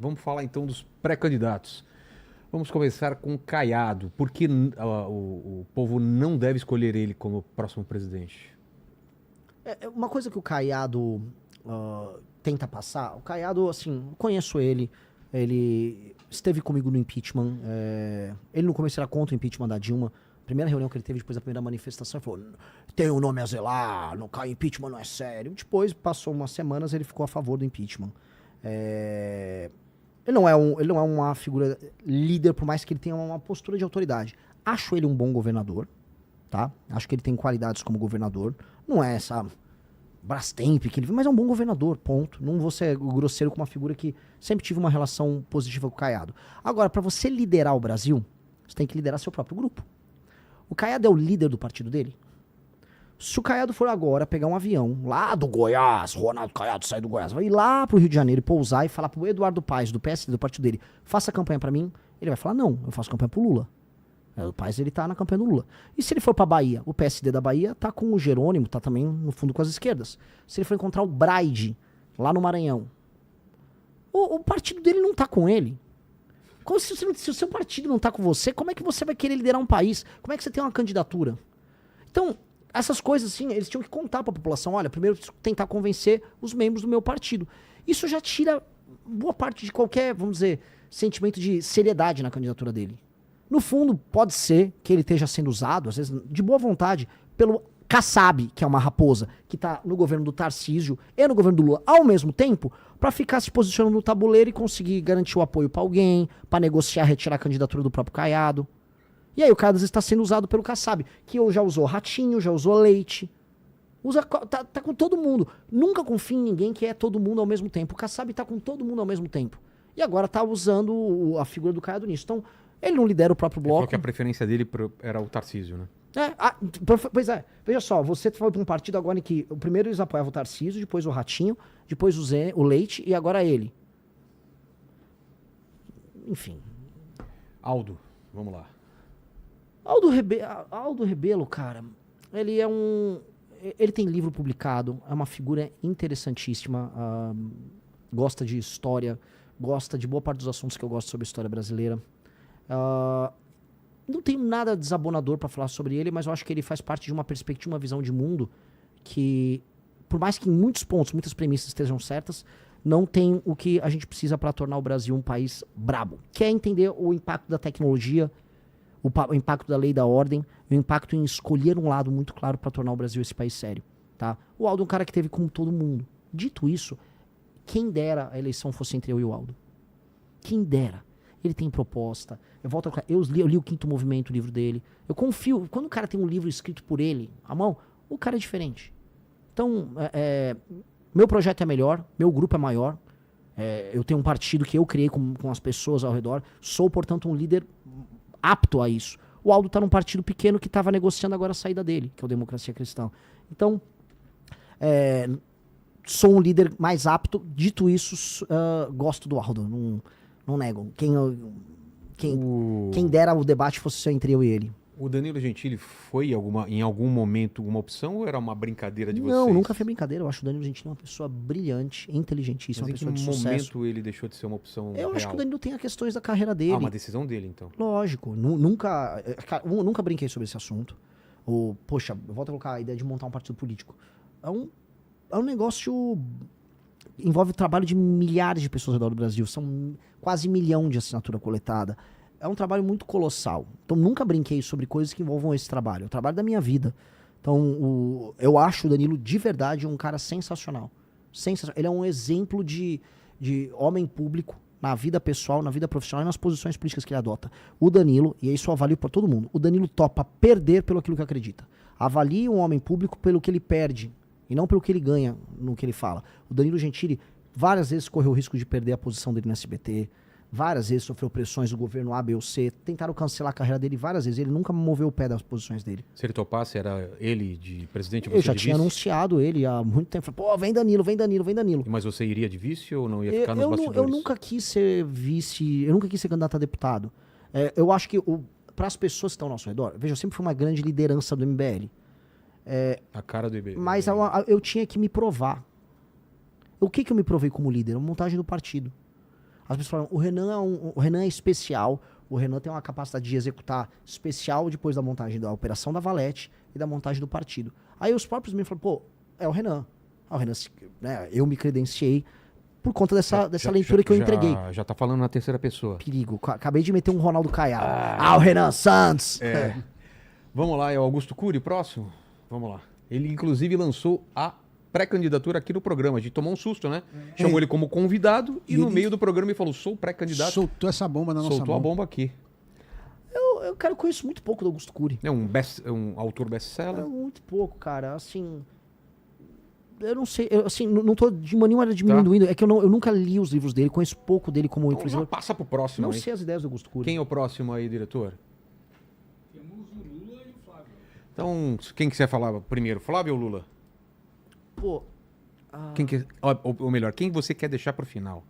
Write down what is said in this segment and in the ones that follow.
Vamos falar então dos pré-candidatos. Vamos começar com Caiado. Por que o povo não deve escolher ele como próximo presidente? Uma coisa que o Caiado tenta passar, o Caiado, assim, eu conheço ele esteve comigo no impeachment, ele no começo era contra o impeachment da Dilma, primeira reunião que ele teve depois da primeira manifestação, ele falou, tem um nome a zelar, não cai impeachment, não é sério. Depois, passou umas semanas, ele ficou a favor do impeachment. Ele não é uma figura líder, por mais que ele tenha uma postura de autoridade. Acho ele um bom governador, tá? Acho que ele tem qualidades como governador. Não é essa Brastemp que ele, mas é um bom governador, ponto. Não vou ser grosseiro com uma figura que sempre tive uma relação positiva com o Caiado. Agora, para você liderar o Brasil, você tem que liderar seu próprio grupo. O Caiado é o líder do partido dele? Se o Caiado for agora pegar um avião lá do Goiás, Ronaldo Caiado sai do Goiás, vai ir lá pro Rio de Janeiro e pousar e falar pro Eduardo Paes, do PSD, do partido dele, faça campanha pra mim, ele vai falar, não, eu faço campanha pro Lula. O Paes, ele tá na campanha do Lula. E se ele for pra Bahia, o PSD da Bahia tá com o Jerônimo, tá também no fundo com as esquerdas. Se ele for encontrar o Braide, lá no Maranhão, o partido dele não tá com ele. Se o seu partido não tá com você, como é que você vai querer liderar um país? Como é que você tem uma candidatura? Então, essas coisas, assim, eles tinham que contar pra população. Olha, primeiro tentar convencer os membros do meu partido. Isso já tira boa parte de qualquer, vamos dizer, sentimento de seriedade na candidatura dele. No fundo, pode ser que ele esteja sendo usado, às vezes, de boa vontade, pelo Kassab, que é uma raposa, que tá no governo do Tarcísio e no governo do Lula ao mesmo tempo, pra ficar se posicionando no tabuleiro e conseguir garantir o apoio pra alguém, pra negociar, retirar a candidatura do próprio Caiado. E aí o Caiado está sendo usado pelo Kassab, que já usou Ratinho, já usou Leite. Tá com todo mundo. Nunca confie em ninguém que é todo mundo ao mesmo tempo. O Kassab tá com todo mundo ao mesmo tempo. E agora tá usando a figura do Caiado nisso. Então, ele não lidera o próprio bloco. Ele falou que a preferência dele era o Tarcísio, né? Pois é. Veja só, você foi para um partido agora em que o primeiro eles apoiavam o Tarcísio, depois o Ratinho, depois o Leite e agora ele. Enfim. Aldo, vamos lá. Aldo Rebelo, cara, ele tem livro publicado, é uma figura interessantíssima, gosta de história, gosta de boa parte dos assuntos que eu gosto sobre a história brasileira. Não tenho nada desabonador pra falar sobre ele, mas eu acho que ele faz parte de uma perspectiva, uma visão de mundo que, por mais que em muitos pontos, muitas premissas estejam certas, não tem o que a gente precisa para tornar o Brasil um país brabo. Quer entender o impacto da tecnologia, o impacto da lei e da ordem, o impacto em escolher um lado muito claro para tornar o Brasil esse país sério, tá? O Aldo é um cara que teve como todo mundo. Dito isso, quem dera a eleição fosse entre eu e o Aldo. Quem dera. Ele tem proposta. Eu li o Quinto Movimento, o livro dele. Eu confio. Quando o cara tem um livro escrito por ele, à mão, o cara é diferente. Então, meu projeto é melhor, meu grupo é maior. Eu tenho um partido que eu criei com as pessoas ao redor. Sou, portanto, um líder apto a isso. O Aldo tá num partido pequeno que estava negociando agora a saída dele, que é o Democracia Cristã. Então, sou um líder mais apto. Dito isso, gosto do Aldo. Não nego. Quem dera o debate fosse só entre eu e ele. O Danilo Gentili foi em algum momento uma opção ou era uma brincadeira de vocês? Não, nunca foi brincadeira. Eu acho o Danilo Gentili uma pessoa brilhante, inteligentíssima, Mas uma pessoa de em que sucesso. momento ele deixou de ser uma opção Eu real? acho que o Danilo tem as questões da carreira dele. Uma decisão dele, então. Lógico. Nunca brinquei sobre esse assunto. Poxa, eu volto a colocar a ideia de montar um partido político. É um negócio... Envolve o trabalho de milhares de pessoas ao redor do Brasil. São quase 1 milhão de assinatura coletada. É um trabalho muito colossal. Então, nunca brinquei sobre coisas que envolvam esse trabalho. É o trabalho da minha vida. Então, eu acho o Danilo, de verdade, um cara sensacional. Ele é um exemplo de homem público na vida pessoal, na vida profissional e nas posições políticas que ele adota. O Danilo, e isso eu avalio para todo mundo, o Danilo topa perder pelo aquilo que acredita. Avalie um homem público pelo que ele perde e não pelo que ele ganha no que ele fala. O Danilo Gentili várias vezes correu o risco de perder a posição dele no SBT, várias vezes sofreu pressões do governo A, B ou C, tentaram cancelar a carreira dele várias vezes, ele nunca moveu o pé das posições dele. Se ele topasse, era ele de presidente ou Eu você já de tinha vice? anunciado ele há muito tempo. Pô, vem Danilo, vem Danilo, vem Danilo. Mas você iria de vice ou não ia ficar nos bastidores? Eu nunca quis ser vice, eu nunca quis ser candidato a deputado. Eu acho que para as pessoas que estão ao nosso redor, veja, eu sempre fui uma grande liderança do MBL. A cara do IB. Mas eu tinha que me provar. O que eu me provei como líder? A montagem do partido. As pessoas falam, o Renan é especial, o Renan tem uma capacidade de executar especial depois da montagem da operação da Valete e da montagem do partido. Aí os próprios me falam, pô, é o Renan. O Renan, né, eu me credenciei por conta dessa leitura que eu entreguei. Já tá falando na terceira pessoa. Perigo. Acabei de meter um Ronaldo Caiado. O Renan Santos! Vamos lá, é o Augusto Cury, próximo? Vamos lá. Ele, inclusive, lançou a pré-candidatura aqui no programa. A gente tomou um susto, né? Chamou ele como convidado e no meio do programa ele falou, sou pré-candidato. Soltou essa bomba na nossa mão. Soltou a bomba aqui. Eu conheço muito pouco do Augusto Cury. É um autor best-seller? Muito pouco, cara. Assim... Eu não sei, não tô de nenhuma maneira diminuindo. É que eu nunca li os livros dele, conheço pouco dele como influenciador. Passa pro próximo. Não aí. sei as ideias do Augusto Cury. Quem é o próximo aí, diretor? Temos o Lula e o Flávio. Então, quem quiser falar primeiro, Flávio ou Lula? Pô... Ou melhor, quem você quer deixar pro final?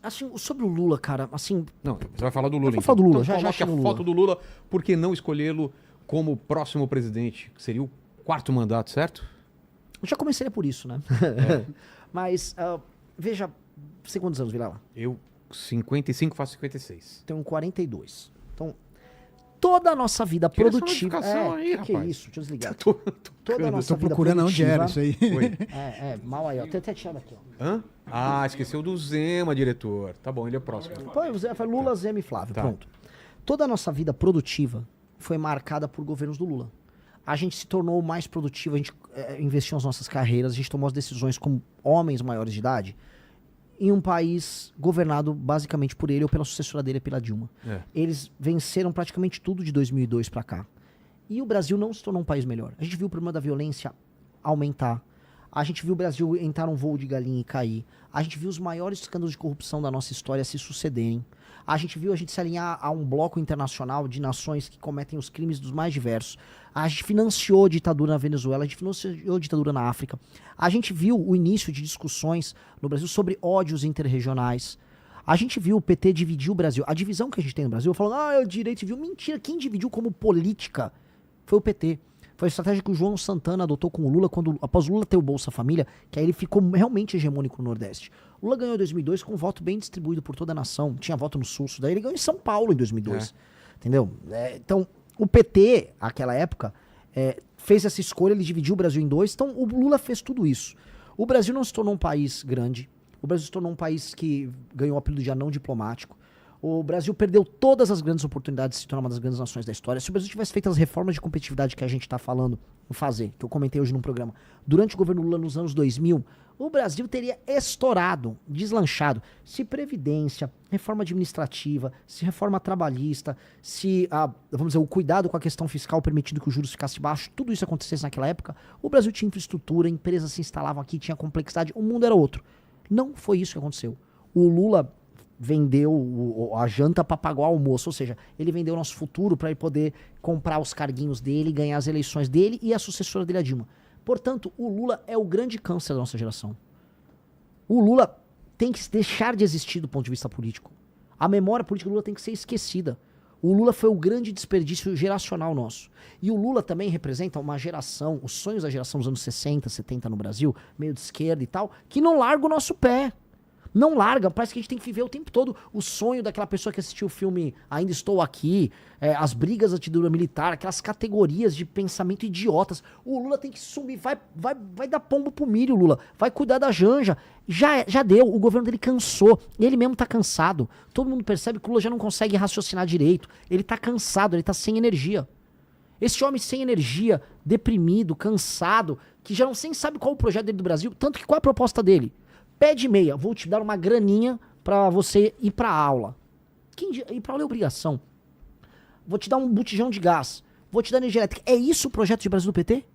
Assim, sobre o Lula, cara, assim... Não, você vai falar do Lula. Eu vou falar do Lula, então, já coloque chamo a o Lula. foto do Lula, por que não escolhê-lo como próximo presidente? Que seria o 4º mandato, certo? Eu já começaria por isso, né? Mas, veja, você quantos anos, Vilela? Eu, 55, faço 56. Tenho 42. Então, toda a nossa vida Tira essa produtiva... notificação aí, que é rapaz. isso? Deixa eu desligar. Toda a nossa vida procurando onde era isso aí. Mal aí, ó. Tem até tirado aqui, ó. Hã? Ah, esqueceu do Zema, diretor. Tá bom, ele é o próximo. Pô, foi Lula, Zema e Flávio, Tá. pronto. Toda a nossa vida produtiva foi marcada por governos do Lula. A gente se tornou mais produtivo, a gente investiu nas nossas carreiras, a gente tomou as decisões como homens maiores de idade em um país governado basicamente por ele ou pela sucessora dele, pela Dilma. Eles venceram praticamente tudo de 2002 pra cá. E o Brasil não se tornou um país melhor. A gente viu o problema da violência aumentar. A gente viu o Brasil entrar num voo de galinha e cair. A gente viu os maiores escândalos de corrupção da nossa história se sucederem. A gente viu a gente se alinhar a um bloco internacional de nações que cometem os crimes dos mais diversos. A gente financiou a ditadura na Venezuela, a gente financiou a ditadura na África. A gente viu o início de discussões no Brasil sobre ódios interregionais. A gente viu o PT dividir o Brasil. A divisão que a gente tem no Brasil, falando, é o direito civil. Mentira, quem dividiu como política foi o PT. Foi a estratégia que o João Santana adotou com o Lula, após o Lula ter o Bolsa Família, que aí ele ficou realmente hegemônico no Nordeste. O Lula ganhou em 2002 com um voto bem distribuído por toda a nação. Tinha voto no Sul, daí ele ganhou em São Paulo em 2002. Entendeu? Então, o PT, naquela época, fez essa escolha, ele dividiu o Brasil em dois. Então, o Lula fez tudo isso. O Brasil não se tornou um país grande. O Brasil se tornou um país que ganhou o apelido de anão diplomático. O Brasil perdeu todas as grandes oportunidades de se tornar uma das grandes nações da história. Se o Brasil tivesse feito as reformas de competitividade que a gente está falando em fazer, que eu comentei hoje num programa, durante o governo Lula nos anos 2000, o Brasil teria estourado, deslanchado. Se previdência, reforma administrativa, se reforma trabalhista, se, vamos dizer, o cuidado com a questão fiscal permitindo que os juros ficassem baixos, tudo isso acontecesse naquela época, o Brasil tinha infraestrutura, empresas se instalavam aqui, tinha complexidade, o mundo era outro. Não foi isso que aconteceu. O Lula vendeu a janta para pagar o almoço, ou seja, ele vendeu o nosso futuro para ele poder comprar os carguinhos dele, ganhar as eleições dele e a sucessora dele, a Dilma. Portanto, o Lula é o grande câncer da nossa geração. O Lula tem que deixar de existir do ponto de vista político. A memória política do Lula tem que ser esquecida. O Lula foi o grande desperdício geracional nosso. E o Lula também representa uma geração, os sonhos da geração dos anos 60, 70 no Brasil, meio de esquerda e tal, que não larga o nosso pé. Não larga, parece que a gente tem que viver o tempo todo o sonho daquela pessoa que assistiu o filme Ainda Estou Aqui, as brigas da ditadura militar, aquelas categorias de pensamento idiotas. O Lula tem que sumir, vai dar pombo pro milho, Lula, vai cuidar da Janja. Já deu, o governo dele cansou, ele mesmo tá cansado. Todo mundo percebe que o Lula já não consegue raciocinar direito, ele tá cansado, ele tá sem energia. Esse homem sem energia, deprimido, cansado, que já não sabe qual é o projeto dele do Brasil, tanto que qual é a proposta dele? Pé de meia, vou te dar uma graninha pra você ir pra aula. Ir pra aula é obrigação. Vou te dar um botijão de gás. Vou te dar energia elétrica. É isso o projeto de Brasil do PT?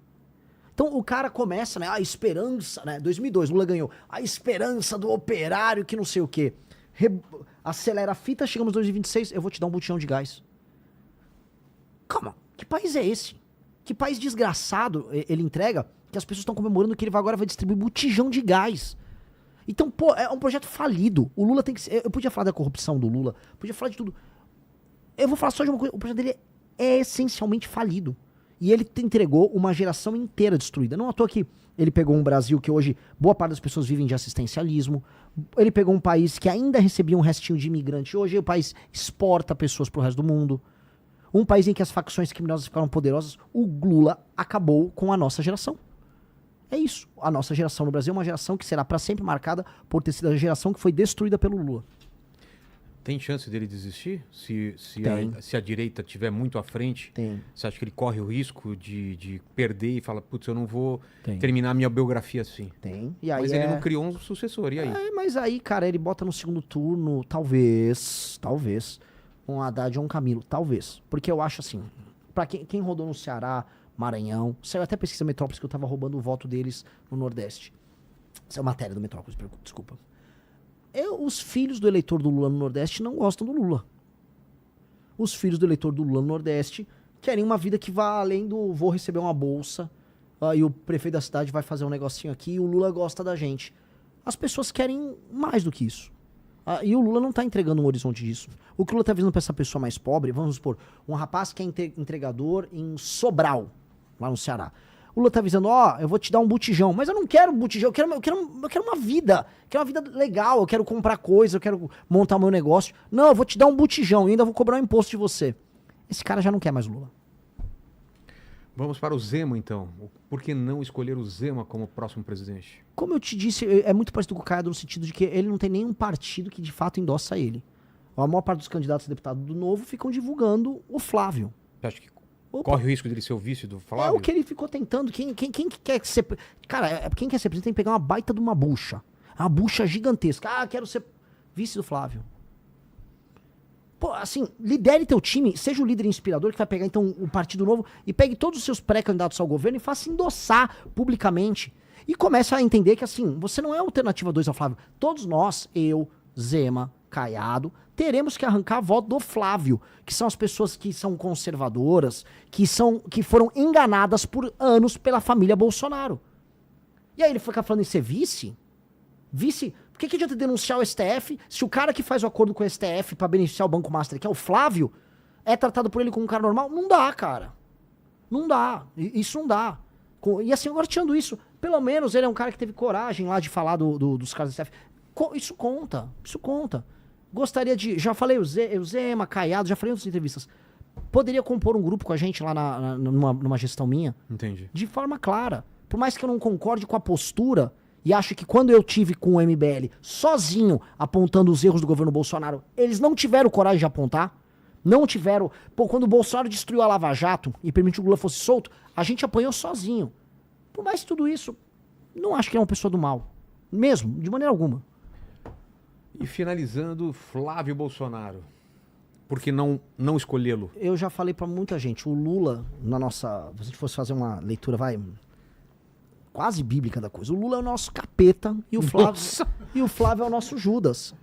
Então o cara começa, né? A esperança, né? 2002, Lula ganhou. A esperança do operário que não sei o quê. Acelera a fita, chegamos em 2026, eu vou te dar um botijão de gás. Calma, que país é esse? Que país desgraçado ele entrega que as pessoas estão comemorando que ele agora vai distribuir botijão de gás. Então, pô, é um projeto falido. O Lula tem que ser... Eu podia falar da corrupção do Lula, podia falar de tudo. Eu vou falar só de uma coisa. O projeto dele é essencialmente falido. E ele entregou uma geração inteira destruída. Não à toa que ele pegou um Brasil que hoje boa parte das pessoas vivem de assistencialismo. Ele pegou um país que ainda recebia um restinho de imigrante. Hoje o país exporta pessoas pro resto do mundo. Um país em que as facções criminosas ficaram poderosas. O Lula acabou com a nossa geração. É isso. A nossa geração no Brasil é uma geração que será para sempre marcada por ter sido a geração que foi destruída pelo Lula. Tem chance dele desistir? Se a direita estiver muito à frente, Tem. você acha que ele corre o risco de perder e fala, putz, eu não vou Tem. terminar minha biografia assim? Tem. E aí Mas ele não criou um sucessor, e aí? Mas aí, cara, ele bota no segundo turno, talvez, um Haddad ou um Camilo, talvez. Porque eu acho assim, pra quem rodou no Ceará, Maranhão, saiu até pesquisa Metrópolis que eu tava roubando o voto deles no Nordeste. Essa é uma matéria do Metrópolis, desculpa. Os filhos do eleitor do Lula no Nordeste não gostam do Lula. Os filhos do eleitor do Lula no Nordeste querem uma vida que vá além do vou receber uma bolsa, e o prefeito da cidade vai fazer um negocinho aqui e o Lula gosta da gente. As pessoas querem mais do que isso. E o Lula não tá entregando um horizonte disso. O que o Lula tá visando pra essa pessoa mais pobre, vamos supor, um rapaz que é entregador em Sobral, lá no Ceará. O Lula tá avisando, eu vou te dar um botijão. Mas eu não quero botijão, eu quero uma vida. Eu quero uma vida legal, eu quero comprar coisa, eu quero montar meu negócio. Não, eu vou te dar um botijão e ainda vou cobrar um imposto de você. Esse cara já não quer mais o Lula. Vamos para o Zema, então. Por que não escolher o Zema como próximo presidente? Como eu te disse, é muito parecido com o Caiado no sentido de que ele não tem nenhum partido que de fato endossa ele. A maior parte dos candidatos a deputado do Novo ficam divulgando o Flávio. Você acha que corre o risco dele ser o vice do Flávio? É o que ele ficou tentando. Quem quer ser... Cara, quem quer ser presidente tem que pegar uma baita de uma bucha. Uma bucha gigantesca. Quero ser vice do Flávio. Pô, assim, lidere teu time, seja o líder inspirador que vai pegar então o Partido Novo e pegue todos os seus pré-candidatos ao governo e faça endossar publicamente. E começa a entender que assim, você não é a alternativa 2 ao Flávio. Todos nós, eu, Zema, Caiado, teremos que arrancar voto do Flávio, que são as pessoas que são conservadoras, que foram enganadas por anos pela família Bolsonaro. E aí ele fica falando em ser vice? Vice? Por que adianta denunciar o STF se o cara que faz o acordo com o STF pra beneficiar o Banco Master, que é o Flávio, é tratado por ele como um cara normal? Não dá, cara. Não dá. Isso não dá. E assim, agora tirando isso, pelo menos ele é um cara que teve coragem lá de falar dos caras do STF. Isso conta. Isso conta. Gostaria de... Já falei o Zema, Caiado, já falei em outras entrevistas. Poderia compor um grupo com a gente lá numa gestão minha? Entendi. De forma clara. Por mais que eu não concorde com a postura e acho que quando eu tive com o MBL sozinho apontando os erros do governo Bolsonaro, eles não tiveram coragem de apontar. Não tiveram... Pô, quando o Bolsonaro destruiu a Lava Jato e permitiu que o Lula fosse solto, a gente apanhou sozinho. Por mais que tudo isso, não acho que é uma pessoa do mal. Mesmo, de maneira alguma. E finalizando, Flávio Bolsonaro. Por que não escolhê-lo? Eu já falei pra muita gente, o Lula, se a gente fosse fazer uma leitura, quase bíblica da coisa, o Lula é o nosso capeta e o Flávio é o nosso Judas.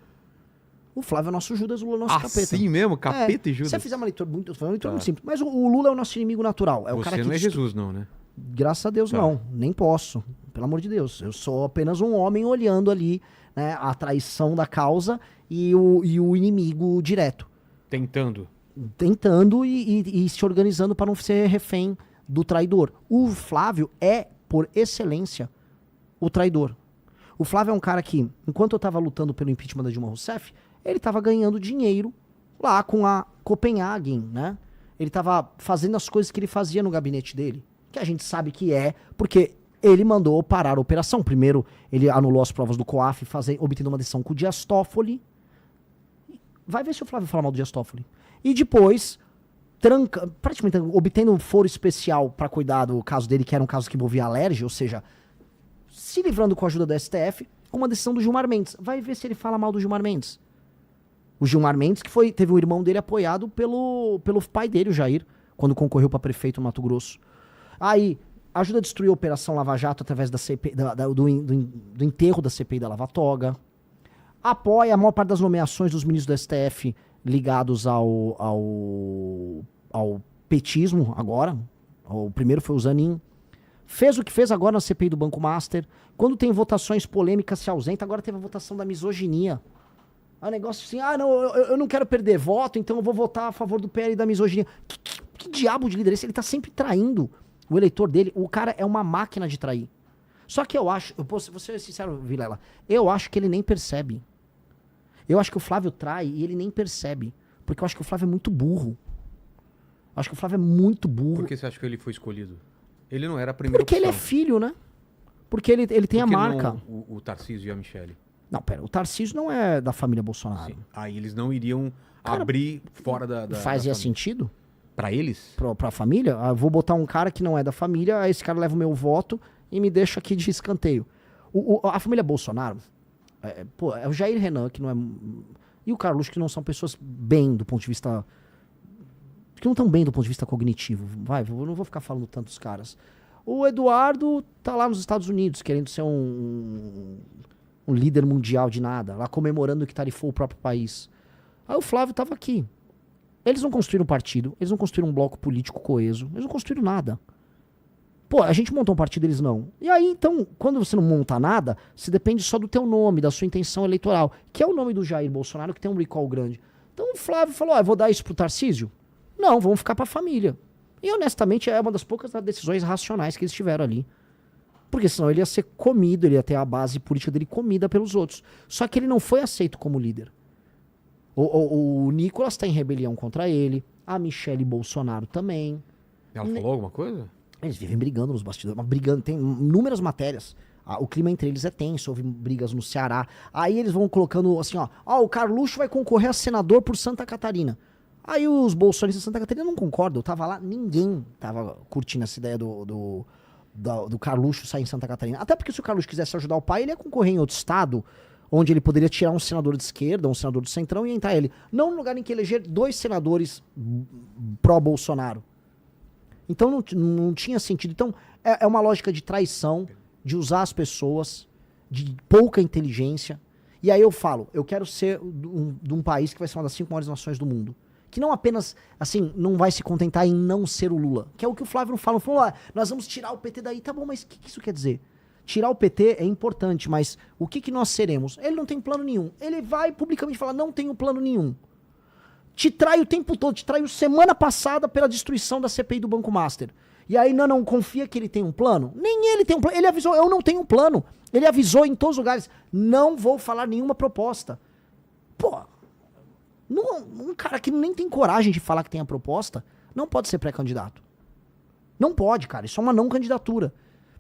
O Flávio é o nosso Judas, o Lula é o nosso capeta. Assim mesmo? Capeta e Judas? Se você fizer uma leitura muito simples, mas o Lula é o nosso inimigo natural. É o Você cara que não é Jesus, não, né? Graças a Deus não, nem posso. Pelo amor de Deus, eu sou apenas um homem olhando ali, né, a traição da causa e o inimigo direto. Tentando E se organizando para não ser refém do traidor. O Flávio é, por excelência, o traidor. O Flávio é um cara que, enquanto eu estava lutando pelo impeachment da Dilma Rousseff, ele estava ganhando dinheiro lá com a Copenhagen, né? Ele estava fazendo as coisas que ele fazia no gabinete dele, que a gente sabe que porque ele mandou parar a operação. Primeiro, ele anulou as provas do COAF, obtendo uma decisão com o Dias Toffoli. Vai ver se o Flávio fala mal do Dias Toffoli. E depois, praticamente obtendo um foro especial para cuidar do caso dele, que era um caso que envolvia alergia, ou seja, se livrando com a ajuda do STF, com uma decisão do Gilmar Mendes. Vai ver se ele fala mal do Gilmar Mendes. O Gilmar Mendes, que teve um irmão dele apoiado pelo pai dele, o Jair, quando concorreu para prefeito no Mato Grosso. Aí, ajuda a destruir a Operação Lava Jato através da CPI, do enterro da CPI da Lava Toga. Apoia a maior parte das nomeações dos ministros do STF ligados ao petismo agora. O primeiro foi o Zanin. Fez o que fez agora na CPI do Banco Master. Quando tem votações polêmicas, se ausenta. Agora teve a votação da misoginia. É um negócio assim, não, eu não quero perder voto, então eu vou votar a favor do PL e da misoginia. Que diabo de líder é esse? Ele tá sempre traindo o eleitor dele. O cara é uma máquina de trair. Só que eu acho, vou ser sincero, Vilela, eu acho que ele nem percebe. Eu acho que o Flávio trai e ele nem percebe. Porque eu acho que o Flávio é muito burro. Eu acho que o Flávio é muito burro. Por que você acha que ele foi escolhido? Ele não era a primeira Porque opção. ele é filho, né? Porque ele tem a marca. Não, o Tarcísio e a Michele. Não, pera, o Tarcísio não é da família Bolsonaro. Sim. Aí eles não iriam Cara, abrir fora da Fazia família. sentido Pra eles? pra família? Ah, eu vou botar um cara que não é da família, aí esse cara leva o meu voto e me deixa aqui de escanteio. A família Bolsonaro, é o Jair Renan, que não é... E o Carluxo, que não são pessoas bem do ponto de vista... Que não estão bem do ponto de vista cognitivo. Eu não vou ficar falando tanto dos caras. O Eduardo tá lá nos Estados Unidos, querendo ser um líder mundial de nada, lá comemorando que tarifou o próprio país. Aí o Flávio tava aqui. Eles não construíram um partido, eles não construíram um bloco político coeso, eles não construíram nada. Pô, a gente montou um partido, eles não. E aí, então, quando você não monta nada, você depende só do teu nome, da sua intenção eleitoral, que é o nome do Jair Bolsonaro, que tem um recall grande. Então o Flávio falou, eu vou dar isso pro Tarcísio? Não, vamos ficar pra família. E honestamente, é uma das poucas decisões racionais que eles tiveram ali. Porque senão ele ia ser comido, ele ia ter a base política dele comida pelos outros. Só que ele não foi aceito como líder. O Nicolas tá em rebelião contra ele, a Michele Bolsonaro também. Ela falou alguma coisa? Eles vivem brigando nos bastidores, mas brigando, tem inúmeras matérias. O clima entre eles é tenso, houve brigas no Ceará. Aí eles vão colocando assim, ó, o Carluxo vai concorrer a senador por Santa Catarina. Aí os bolsonaristas de Santa Catarina não concordam. Eu tava lá, ninguém tava curtindo essa ideia do Carluxo sair em Santa Catarina. Até porque se o Carluxo quisesse ajudar o pai, ele ia concorrer em outro estado, onde ele poderia tirar um senador de esquerda, um senador do centrão e entrar ele. Não no lugar em que eleger 2 senadores pró-Bolsonaro. Então não tinha sentido. Então é uma lógica de traição, de usar as pessoas, de pouca inteligência. E aí eu falo, eu quero ser de um país que vai ser uma das 5 maiores nações do mundo. Que não apenas, assim, não vai se contentar em não ser o Lula. Que é o que o Flávio não fala. Falou, nós vamos tirar o PT daí. Tá bom, mas o que isso quer dizer? Tirar o PT é importante, mas o que nós seremos? Ele não tem plano nenhum. Ele vai publicamente falar, não tenho plano nenhum. Te trai o tempo todo, te traiu semana passada pela destruição da CPI do Banco Master. E aí não confia que ele tem um plano? Nem ele tem um plano. Ele avisou, eu não tenho um plano. Ele avisou em todos os lugares, não vou falar nenhuma proposta. Pô, um cara que nem tem coragem de falar que tem a proposta, não pode ser pré-candidato. Não pode, cara. Isso é uma não candidatura.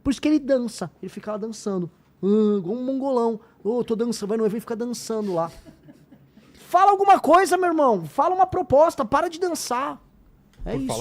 Por isso que ele dança. Ele fica lá dançando. Igual um mongolão. Tô dançando. Vai no evento e fica dançando lá. Fala alguma coisa, meu irmão. Fala uma proposta. Para de dançar. É isso.